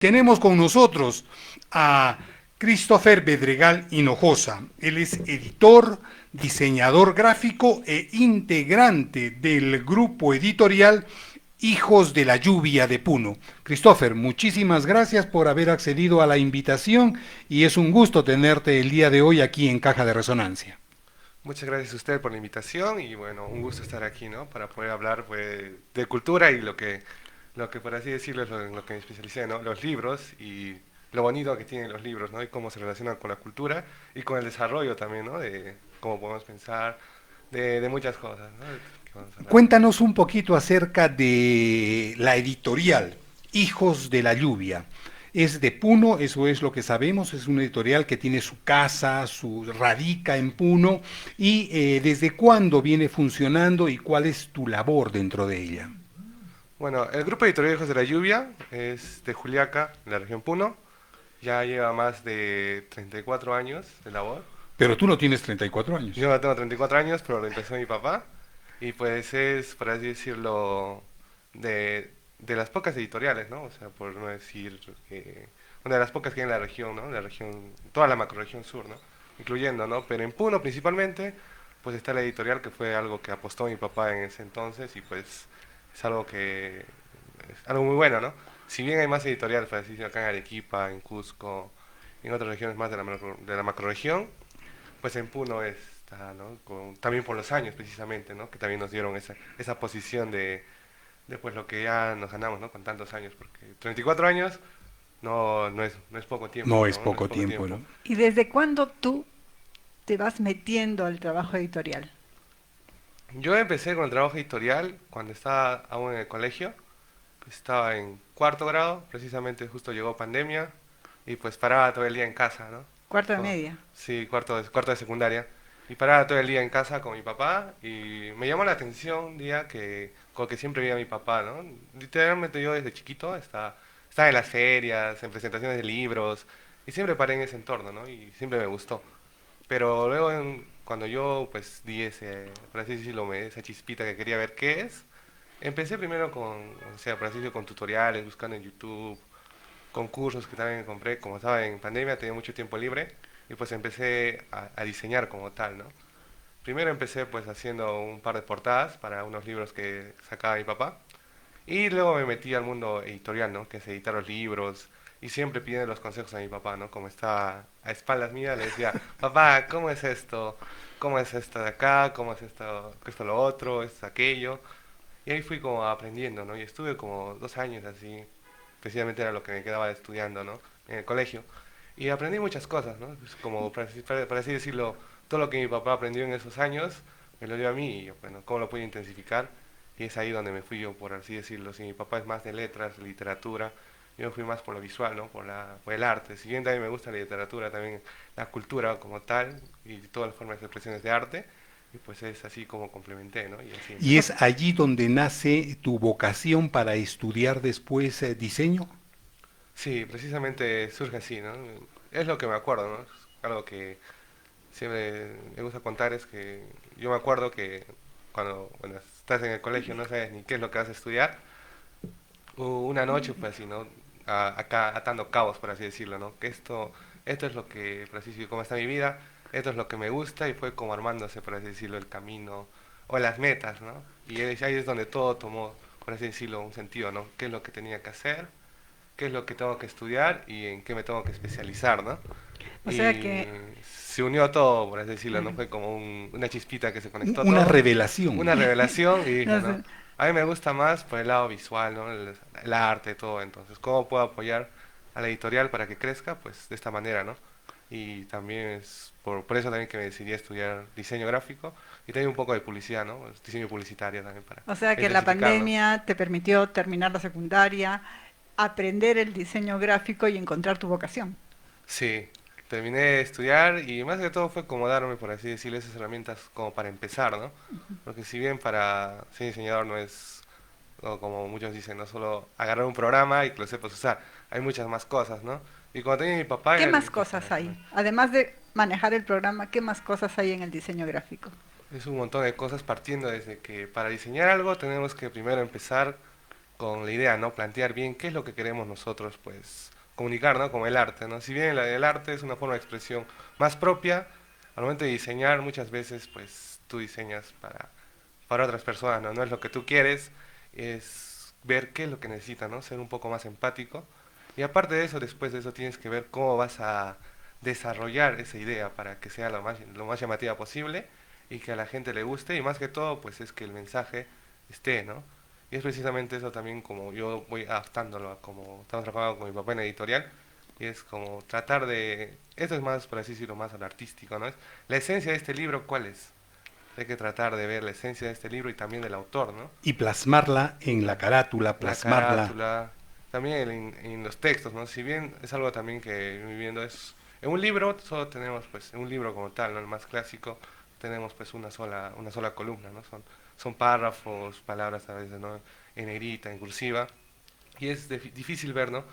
Tenemos con nosotros a Christopher Bedregal Hinojosa. Él es editor, diseñador gráfico e integrante del grupo editorial Hijos de la Lluvia de Puno. Christopher, muchísimas gracias por haber accedido a la invitación y es un gusto tenerte el día de hoy aquí en Caja de Resonancia. Muchas gracias a usted por la invitación y bueno, un gusto estar aquí, ¿no? Para poder hablar pues, de cultura y lo que por así decirlo es en lo que me especialicé, ¿no? Los libros y lo bonito que tienen los libros, ¿no? Y cómo se relacionan con la cultura y con el desarrollo también, ¿no? De cómo podemos pensar, de muchas cosas, ¿no? Que vamos a hablar. Cuéntanos un poquito acerca de la editorial Hijos de la Lluvia. Es de Puno, eso es lo que sabemos, es una editorial que tiene su casa, su radica en Puno. ¿Y desde cuándo viene funcionando y cuál es tu labor dentro de ella? Bueno, el grupo editorial Hijos de la Lluvia es de Juliaca, en la región Puno. Ya lleva más de 34 años de labor. Pero tú no tienes 34 años. Yo no tengo 34 años, pero lo empezó mi papá. Y pues es, por así decirlo, de las pocas editoriales, ¿no? O sea, por no decir una de las pocas que hay en la región, ¿no? La región, toda la macrorregión sur, ¿no? Incluyendo, ¿no? Pero en Puno principalmente, pues está la editorial que fue algo que apostó mi papá en ese entonces y pues es algo que es algo muy bueno, ¿no? Si bien hay más editoriales, por así decirlo, acá en Arequipa, en Cusco, en otras regiones más de la macrorregión, pues en Puno está, ¿no? También por los años precisamente, ¿no? Que también nos dieron esa posición de pues lo que ya nos ganamos, ¿no? Con tantos años, porque 34 años no es poco tiempo, No es ¿no? No es poco poco tiempo, tiempo. ¿no? ¿Y desde cuándo tú te vas metiendo al trabajo editorial? Yo empecé con el trabajo editorial cuando estaba aún en el colegio, pues estaba en cuarto grado, precisamente justo llegó pandemia y pues paraba todo el día en casa, ¿no? Cuarto de Co- media. Sí, cuarto de secundaria. Y paraba todo el día en casa con mi papá y me llamó la atención un día con que siempre veía a mi papá, ¿no? Literalmente yo desde chiquito estaba en las ferias, en presentaciones de libros y siempre paré en ese entorno, ¿no? Y siempre me gustó. Pero luego cuando yo pues di por así decirlo, esa chispita que quería ver qué es, empecé primero o sea, por así decirlo, con tutoriales, buscando en YouTube, concursos que también compré, como estaba en pandemia, tenía mucho tiempo libre y pues empecé a diseñar como tal, ¿no? Primero empecé pues haciendo un par de portadas para unos libros que sacaba mi papá y luego me metí al mundo editorial, ¿no? Que es editar los libros y siempre pidiendo los consejos a mi papá, ¿no? Como estaba a espaldas mías, le decía, papá, ¿cómo es esto? ¿Cómo es esto de acá? ¿Cómo es esto lo otro? ¿Esto aquello? Y ahí fui como aprendiendo, ¿no? Y estuve como 2 años así, precisamente era lo que me quedaba estudiando, ¿no? En el colegio. Y aprendí muchas cosas, ¿no? Pues como, para así decirlo, todo lo que mi papá aprendió en esos años, me lo dio a mí y yo, bueno, ¿cómo lo puedo intensificar? Y es ahí donde me fui yo, por así decirlo. Si mi papá es más de letras, literatura, yo me fui más por lo visual, ¿no? Por el arte. Si bien también me gusta la literatura, también la cultura como tal y todas las formas de expresiones de arte, y pues es así como complementé, ¿no? Y así ¿Y empecé. es allí donde nace tu vocación para estudiar después diseño? Sí, precisamente surge así, ¿no? Es lo que me acuerdo, ¿no? Es algo que siempre me gusta contar es que yo me acuerdo que cuando, bueno, estás en el colegio no sabes ni qué es lo que vas a estudiar. Una noche fue así, ¿no? Acá atando cabos, por así decirlo, ¿no? Que esto es lo que, por así decirlo, cómo está mi vida, esto es lo que me gusta y fue como armándose, por así decirlo, el camino o las metas, ¿no? Y ahí es donde todo tomó, por así decirlo, un sentido, ¿no? ¿Qué es lo que tenía que hacer? ¿Qué es lo que tengo que estudiar y en qué me tengo que especializar, ¿no? O sea Y que, se unió todo, por así decirlo, no claro, fue como una chispita que se conectó Una todo, revelación. una revelación y dije, no no, sé. a mí me gusta más por el lado visual, ¿no? El arte, todo, entonces, ¿cómo puedo apoyar a la editorial para que crezca? Pues de esta manera, ¿no? Y también es por eso también que me decidí a estudiar diseño gráfico y también un poco de publicidad, ¿no? Diseño publicitario también para O sea que la intensificarlo. pandemia te permitió terminar la secundaria, aprender el diseño gráfico y encontrar tu vocación. Sí, terminé de estudiar y más que todo fue como darme, por así decirlo, esas herramientas como para empezar, ¿no? Porque si bien para ser diseñador no es, o como muchos dicen, no solo agarrar un programa y que lo sepas usar, hay muchas más cosas, ¿no? Y cuando tenía mi papá ¿Qué era más difícil cosas hacerlo. hay? Además de manejar el programa, ¿qué más cosas hay en el diseño gráfico? Es un montón de cosas partiendo desde que para diseñar algo tenemos que primero empezar con la idea, ¿no? Plantear bien qué es lo que queremos nosotros, pues, comunicar, ¿no? Como el arte, ¿no? Si bien el arte es una forma de expresión más propia, al momento de diseñar muchas veces, pues, tú diseñas para otras personas, ¿no? No es lo que tú quieres, es ver qué es lo que necesitan, ¿no? Ser un poco más empático. Y aparte de eso, después de eso tienes que ver cómo vas a desarrollar esa idea para que sea lo más llamativa posible y que a la gente le guste y más que todo, pues es que el mensaje esté, ¿no? Y es precisamente eso también como yo voy adaptándolo a como estamos trabajando con mi papá en editorial y es como tratar de, esto es más, por así decirlo, más al artístico, ¿no? Es la esencia de este libro, ¿cuál es? Hay que tratar de ver la esencia de este libro y también del autor, ¿no? Y plasmarla en la carátula, La plasmarla. carátula, también en los textos, ¿no? Si bien es algo también que viviendo es... En un libro solo tenemos, pues, en un libro como tal, ¿no? El más clásico, tenemos pues una sola columna, ¿no? Son párrafos, palabras a veces, ¿no? En negrita, en cursiva, y es difícil ver, ¿no?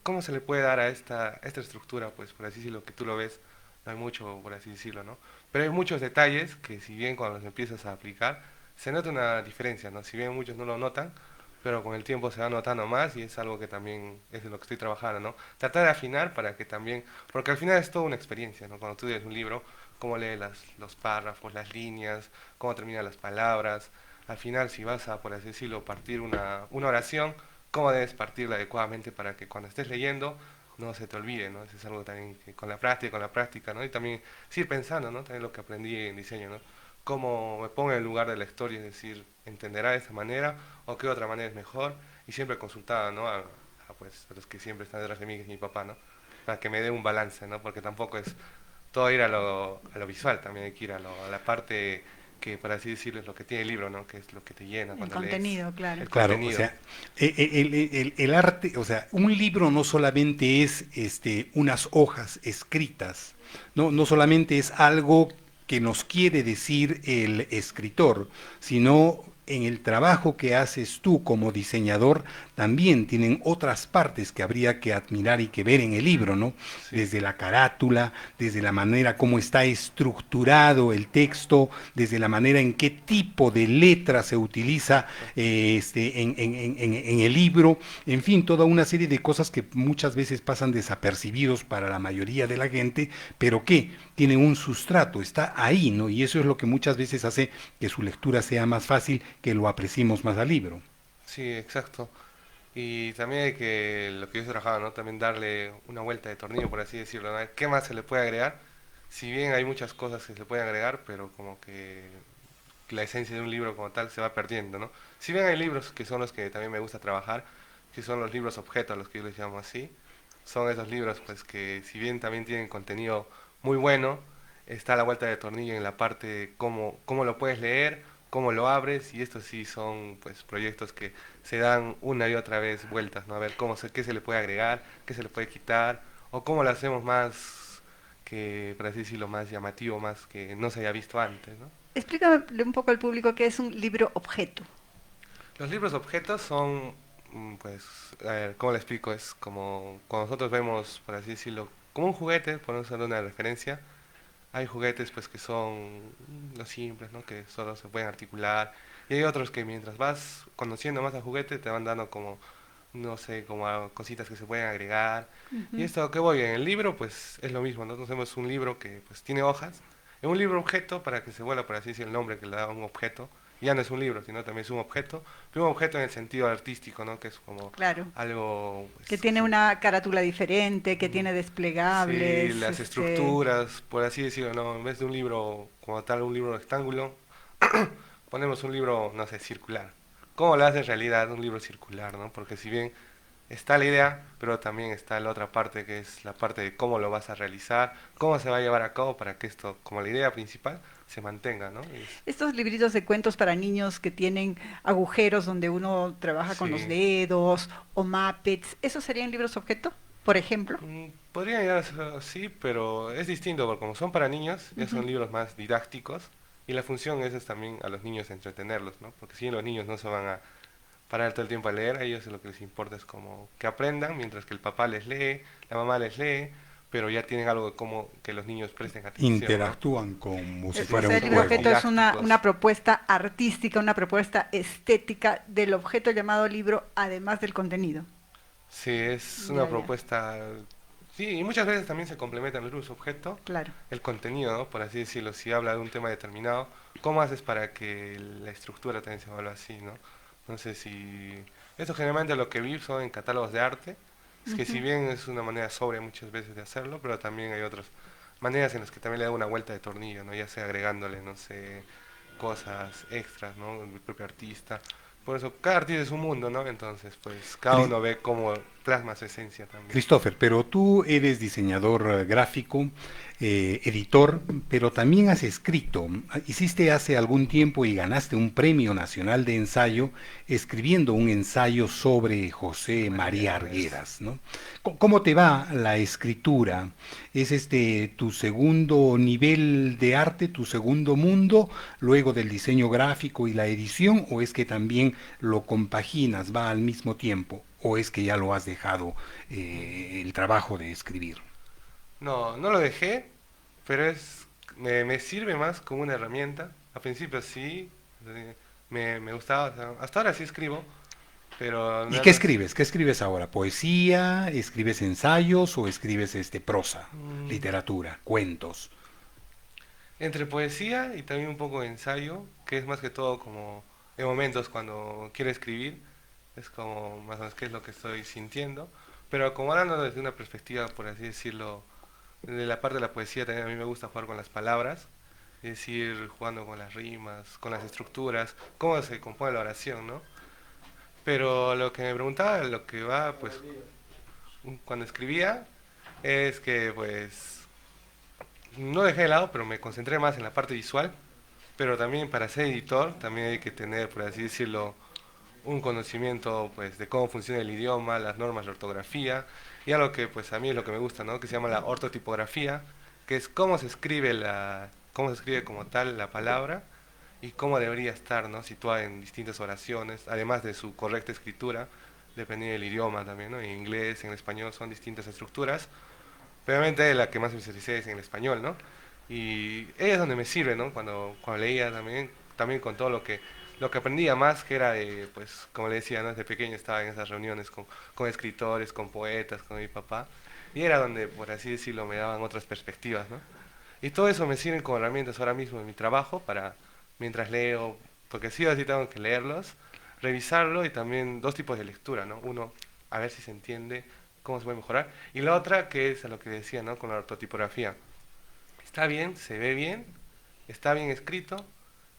¿Cómo se le puede dar a esta estructura, pues, por así decirlo, que tú lo ves, no hay mucho, por así decirlo, ¿no? Pero hay muchos detalles que si bien cuando los empiezas a aplicar, se nota una diferencia, ¿no? Si bien muchos no lo notan, pero con el tiempo se va notando más y es algo que también es en lo que estoy trabajando, ¿no? Tratar de afinar para que también, porque al final es toda una experiencia, ¿no? Cuando tú lees un libro, cómo lees los párrafos, las líneas, cómo terminan las palabras, al final si vas a, por así decirlo, partir una oración, cómo debes partirla adecuadamente para que cuando estés leyendo no se te olvide, ¿no? Eso es algo también que con la práctica, ¿no? Y también seguir pensando, ¿no? También lo que aprendí en diseño, ¿no? Cómo me pongo en el lugar de la historia, es decir, entenderá de esa manera o qué otra manera es mejor y siempre consultaba, ¿no? Pues, a los que siempre están detrás de mí, que es mi papá, ¿no? Para que me dé un balance, ¿no? Porque tampoco es todo ir a lo visual, también hay que ir a la parte que, por así decirlo, es lo que tiene el libro, ¿no? Que es lo que te llena El cuando lees contenido, claro. el Claro, o contenido. sea, el arte, o sea, un libro no solamente es unas hojas escritas, no solamente es algo que nos quiere decir el escritor, sino en el trabajo que haces tú como diseñador, también tienen otras partes que habría que admirar y que ver en el libro, ¿no? Sí, Desde la carátula, desde la manera como está estructurado el texto, desde la manera en qué tipo de letra se utiliza exacto. en el libro, en fin, toda una serie de cosas que muchas veces pasan desapercibidos para la mayoría de la gente, pero que tienen un sustrato, está ahí, ¿no? Y eso es lo que muchas veces hace que su lectura sea más fácil, que lo apreciemos más al libro. Sí, exacto. Y también hay que, lo que yo he trabajado, ¿no? También darle una vuelta de tornillo, por así decirlo, ¿no? ¿Qué más se le puede agregar? Si bien hay muchas cosas que se le pueden agregar, pero como que la esencia de un libro como tal se va perdiendo, ¿no? Si bien hay libros que son los que también me gusta trabajar, que son los libros objetos, los que yo les llamo así, son esos libros pues que si bien también tienen contenido muy bueno, está la vuelta de tornillo en la parte de cómo lo puedes leer, cómo lo abres, y estos sí son pues proyectos que se dan una y otra vez vueltas, ¿no? A ver qué se le puede agregar, qué se le puede quitar, o cómo lo hacemos más que, por así decirlo, más llamativo, más que no se haya visto antes, ¿no? Explícame un poco al público qué es un libro objeto. Los libros objetos son, pues, a ver, ¿cómo le explico? Es como cuando nosotros vemos, por así decirlo, como un juguete, por usar una referencia, hay juguetes pues que son los simples, ¿no? Que solo se pueden articular, y hay otros que mientras vas conociendo más al juguete te van dando como, no sé, como cositas que se pueden agregar. Y Ujú. esto que voy en el libro, pues es lo mismo, ¿no? Nosotros tenemos un libro que pues tiene hojas, es un libro objeto para que se vuelva, por así decir, el nombre que le da a un objeto. Ya no es un libro, sino también es un objeto, pero un objeto en el sentido artístico, ¿no? Que es como Claro, algo, que pues, tiene una carátula diferente, que mm, tiene sí, desplegables, las estructuras, por así decirlo, ¿no? En vez de un libro como tal, un libro rectángulo, ponemos un libro, no sé, circular. ¿Cómo lo hace en realidad un libro circular, ¿no? Porque si bien está la idea, pero también está la otra parte que es la parte de cómo lo vas a realizar, cómo se va a llevar a cabo para que esto, como la idea principal, se mantenga, ¿no? estos libritos de cuentos para niños que tienen agujeros donde uno trabaja con los Sí. dedos o Muppets, ¿esos serían libros objeto, por ejemplo? Podría llegar a ser así, pero es distinto, porque como son para niños, ya Ujú. son libros más didácticos, y la función es también a los niños entretenerlos, ¿no? Porque si bien los niños no se van a parar todo el tiempo a leer, a ellos lo que les importa es como que aprendan, mientras que el papá les lee, la mamá les lee, pero ya tienen algo como que los niños presten atención, ¿no? Interactúan como si O fuera sea, un el libro juego. objeto es Didácticos. una propuesta artística, una propuesta estética del objeto llamado libro, además del contenido. Sí, es una Ya, ya, propuesta. Sí, y muchas veces también se complementan el luz objeto, claro. el contenido, ¿no? Por así decirlo. Si habla de un tema determinado, ¿cómo haces para que la estructura también se vuelva así, ¿no? No sé si. Esto generalmente lo que vi son en catálogos de arte. Es que si Ujú. bien es una manera sobria muchas veces de hacerlo, pero también hay otras maneras en las que también le da una vuelta de tornillo, ¿no? Ya sea agregándole, no sé, cosas extras, ¿no? El propio artista. Por eso, cada artista es un mundo, ¿no? Entonces, pues, cada Cri- uno ve cómo plasma su esencia también. Christopher, pero tú eres diseñador gráfico, editor, pero también has escrito. Hiciste hace algún tiempo y ganaste un premio nacional de ensayo escribiendo un ensayo sobre José María María Arguedas. Arguedas, ¿no? ¿Cómo te va la escritura? ¿Es este tu segundo nivel de arte, tu segundo mundo, luego del diseño gráfico y la edición, o es que también lo compaginas, va al mismo tiempo, o es que ya lo has dejado el trabajo de escribir? No, no lo dejé, pero me sirve más como una herramienta. Al principio sí, me gustaba, o sea, hasta ahora sí escribo, pero ¿Y no, qué no escribes? ¿Qué escribes ahora? ¿Poesía? ¿Escribes ensayos o escribes prosa, mm, literatura, cuentos? entre poesía y también un poco de ensayo, que es más que todo como en momentos cuando quiero escribir, es como más o menos qué es lo que estoy sintiendo, pero como hablando desde una perspectiva, por así decirlo, de la parte de la poesía también a mí me gusta jugar con las palabras, es decir, jugando con las rimas, con las estructuras, cómo se compone la oración, ¿no? Pero lo que me preguntaba, lo que va, pues, cuando escribía, es que, pues, no dejé de lado, pero me concentré más en la parte visual, pero también para ser editor, también hay que tener, por así decirlo, un conocimiento, pues, de cómo funciona el idioma, las normas de ortografía, y algo que, pues, a mí es lo que me gusta, ¿no? Que se llama la ortotipografía, que es cómo se escribe como tal la palabra, y cómo debería estar, ¿no? Situada en distintas oraciones, además de su correcta escritura, dependiendo del idioma también, ¿no? En inglés, en español son distintas estructuras. Obviamente la que más me especialicé es en el español, ¿no? Y ella es donde me sirve, ¿no? Cuando leía también, también con todo lo que aprendía más, que era de, pues, como le decía, ¿no? Desde pequeño estaba en esas reuniones con escritores, con poetas, con mi papá, y era donde, por así decirlo, me daban otras perspectivas, ¿no? Y todo eso me sirve como herramientas ahora mismo en mi trabajo para, mientras leo, porque sí o sí tengo que leerlos, revisarlo y también dos tipos de lectura, ¿no? Uno, a ver si se entiende, cómo se puede mejorar, y la otra, que es a lo que decía, ¿no? Con la ortotipografía. Está bien, se ve bien, está bien escrito,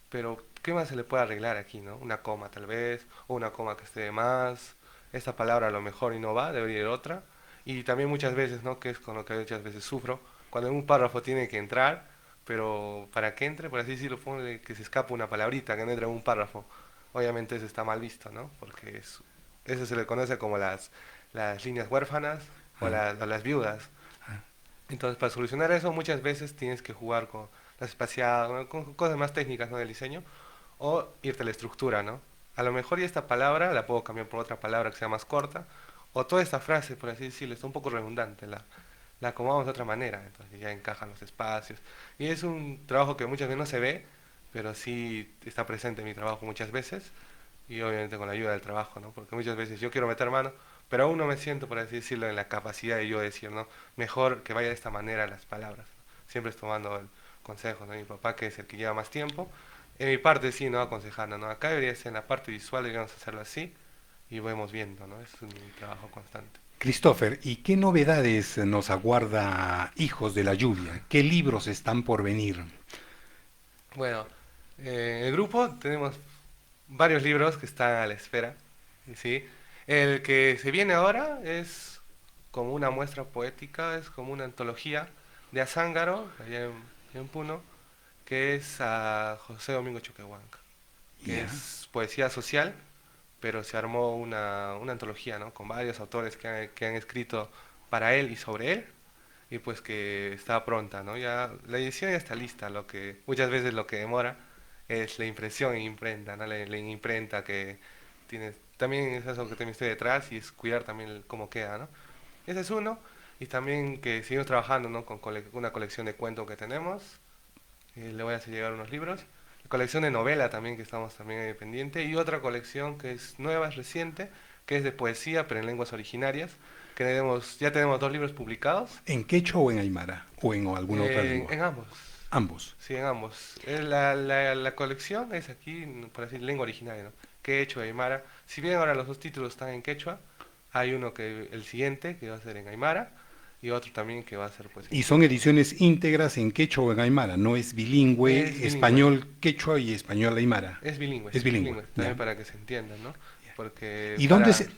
pero ¿qué más se le puede arreglar aquí, ¿no? Una coma tal vez, o una coma que esté de más, esta palabra a lo mejor y no va, debería ir otra. Y también muchas veces, ¿no? Que es con lo que muchas veces sufro, cuando un párrafo tiene que entrar, pero para que entre, por así decirlo, pone que se escapa una palabrita, que no entra en un párrafo. Obviamente eso está mal visto, ¿no? Porque eso se le conoce como las líneas huérfanas Ah, o las viudas. ah. Entonces, para solucionar eso, muchas veces tienes que jugar con las espaciadas, ¿no? Con cosas más técnicas, ¿no? Del diseño, o irte a la estructura, ¿no? A lo mejor ya esta palabra la puedo cambiar por otra palabra que sea más corta, o toda esta frase, por así decirlo, está un poco redundante, la acomodamos de otra manera, entonces ya encajan los espacios. Y es un trabajo que muchas veces no se ve, pero sí está presente en mi trabajo muchas veces, y obviamente con la ayuda del trabajo, ¿no? Porque muchas veces yo quiero meter mano, pero aún no me siento, por así decirlo, en la capacidad de yo decir, ¿no? Mejor que vaya de esta manera las palabras. Siempre es tomando el consejo, ¿no? Mi papá, que es el que lleva más tiempo. En mi parte sí, ¿no? Aconsejando, ¿no? Acá debería ser en la parte visual, deberíamos hacerlo así, y vamos viendo, ¿no? Es un trabajo constante. Christopher, ¿y qué novedades nos aguarda Hijos de la Lluvia? ¿Qué libros están por venir? Bueno, en el grupo tenemos varios libros que están a la espera, ¿sí? El que se viene ahora es como una muestra poética, es como una antología de Azángaro, en Puno, que es a José Domingo Choquehuanca, que Ya. es poesía social, pero se armó una antología, ¿no? Con varios autores que han escrito para él y sobre él, y pues que está pronta, ¿no? Ya la edición ya está lista, lo que muchas veces lo que demora es la impresión en imprenta, ¿no? La imprenta que tiene, también es eso que también estoy detrás y es cuidar también cómo queda, ¿no? Ese es uno. Y también que seguimos trabajando, ¿no? Con una colección de cuentos que tenemos. Le voy a hacer llegar unos libros. Colección de novela también, que estamos también ahí pendiente. Y otra colección que es nueva, es reciente, que es de poesía, pero en lenguas originarias. Ya tenemos 2 libros publicados. ¿En quechua o en aymara? ¿O en alguna otra lengua? En ambos. Ambos. Sí, en ambos. La colección es aquí, por así, lengua originaria, ¿no? Quechua, aymara. Si bien ahora los 2 títulos están en quechua, hay uno el siguiente que va a ser en aymara y otro también que va a ser pues en Y son quechua. ediciones íntegras en quechua o en aymara, no es Es bilingüe, bilingüe, español quechua y español aymara. es Es bilingüe, bilingüe, ya. también para que se entienda, ¿no? Porque ¿Y dónde para, se...?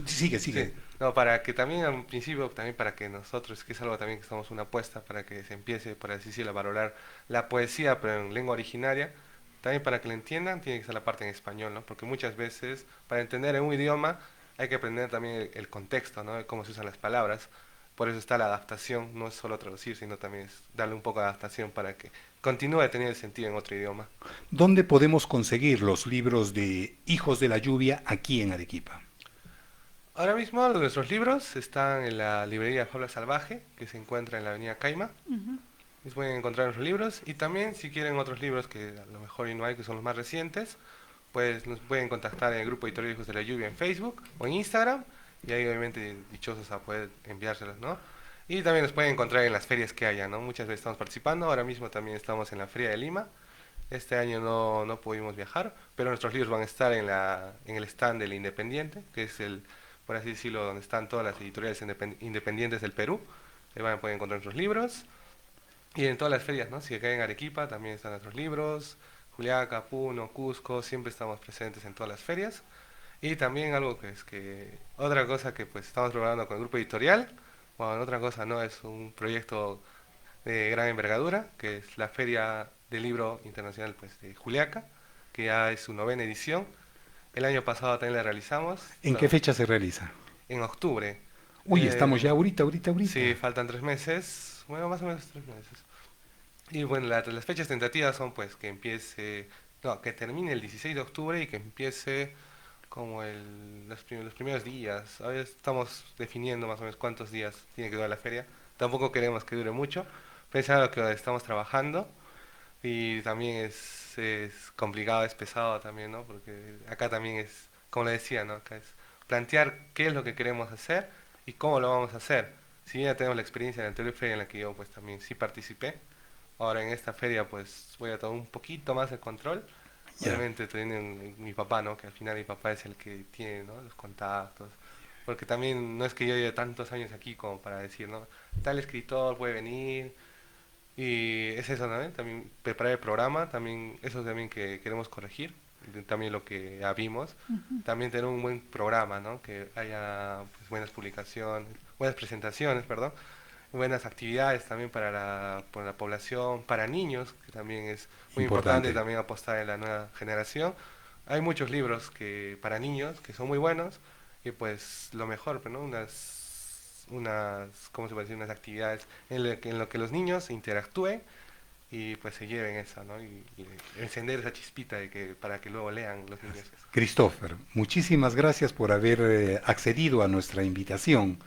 Sigue, sí, sigue. no, para que también al principio, también para que nosotros, que es algo también que estamos una apuesta, para que se empiece, por así decirlo, a valorar la poesía, pero en lengua originaria, también para que la entiendan, tiene que ser la parte en español, ¿no? Porque muchas veces, para entender en un idioma, hay que aprender también el contexto, ¿no? De cómo se usan las palabras. Por eso está la adaptación, no es solo traducir, sino también es darle un poco de adaptación para que continúe teniendo sentido en otro idioma. ¿Dónde podemos conseguir los libros de Hijos de la Lluvia aquí en Arequipa? Ahora mismo nuestros libros están en la librería Fabla Salvaje, que se encuentra en la avenida Caima. Ujú. Les pueden encontrar nuestros libros y también si quieren otros libros que a lo mejor y no hay, que son los más recientes, pues nos pueden contactar en el grupo editorial Hijos de la Lluvia en Facebook o en Instagram y ahí obviamente dichosos a poder enviárselos, ¿no? Y también nos pueden encontrar en las ferias que haya, ¿no? Muchas veces estamos participando, ahora mismo también estamos en la Feria de Lima. Este año no pudimos viajar, pero nuestros libros van a estar en el stand del Independiente, que es por así decirlo, donde están todas las editoriales independientes del Perú. Ahí van a poder encontrar nuestros libros. Y en todas las ferias, ¿no? Si acá en Arequipa también están nuestros libros, Juliaca, Puno, Cusco, siempre estamos presentes en todas las ferias. Y también algo otra cosa que pues estamos preparando con el grupo editorial, bueno, otra cosa no, es un proyecto de gran envergadura, que es la Feria del Libro Internacional pues, de Juliaca, que ya es su 9ª edición. El año pasado también la realizamos, ¿En qué fecha se realiza? en octubre. Uy, estamos ya ahorita. Sí, faltan 3 meses, bueno, más o menos 3 meses. Y bueno, las fechas tentativas son pues que empiece, no, que termine el 16 de octubre y que empiece como los primeros días. Ahora estamos definiendo más o menos cuántos días tiene que durar la feria. Tampoco queremos que dure mucho, pero es algo que estamos trabajando y también es complicado, es pesado también, ¿no? Porque acá también es, como le decía, ¿no? Acá es plantear qué es lo que queremos hacer y cómo lo vamos a hacer. Si bien ya tenemos la experiencia en la anterior feria en la que yo pues también sí participé, ahora en esta feria pues voy a tomar un poquito más de control. Ya. Obviamente teniendo mi papá, ¿no? Que al final mi papá es el que tiene, ¿no? Los contactos. Porque también no es que yo lleve tantos años aquí como para decir, ¿no? Tal escritor puede venir. Y es eso, ¿no? También preparar el programa, también eso también que queremos corregir, también lo que ya vimos. También tener un buen programa, ¿no? Que haya pues, buenas publicaciones, buenas presentaciones, perdón, buenas actividades también para la población, para niños, que también es muy importante Importante. también apostar en la nueva generación. Hay muchos libros que para niños que son muy buenos y pues lo mejor, ¿no? ¿Cómo se puede decir? Unas actividades en lo que los niños interactúen y pues se lleven eso, ¿no? Y encender esa chispita para que luego lean los niños. Christopher, muchísimas gracias por haber accedido a nuestra invitación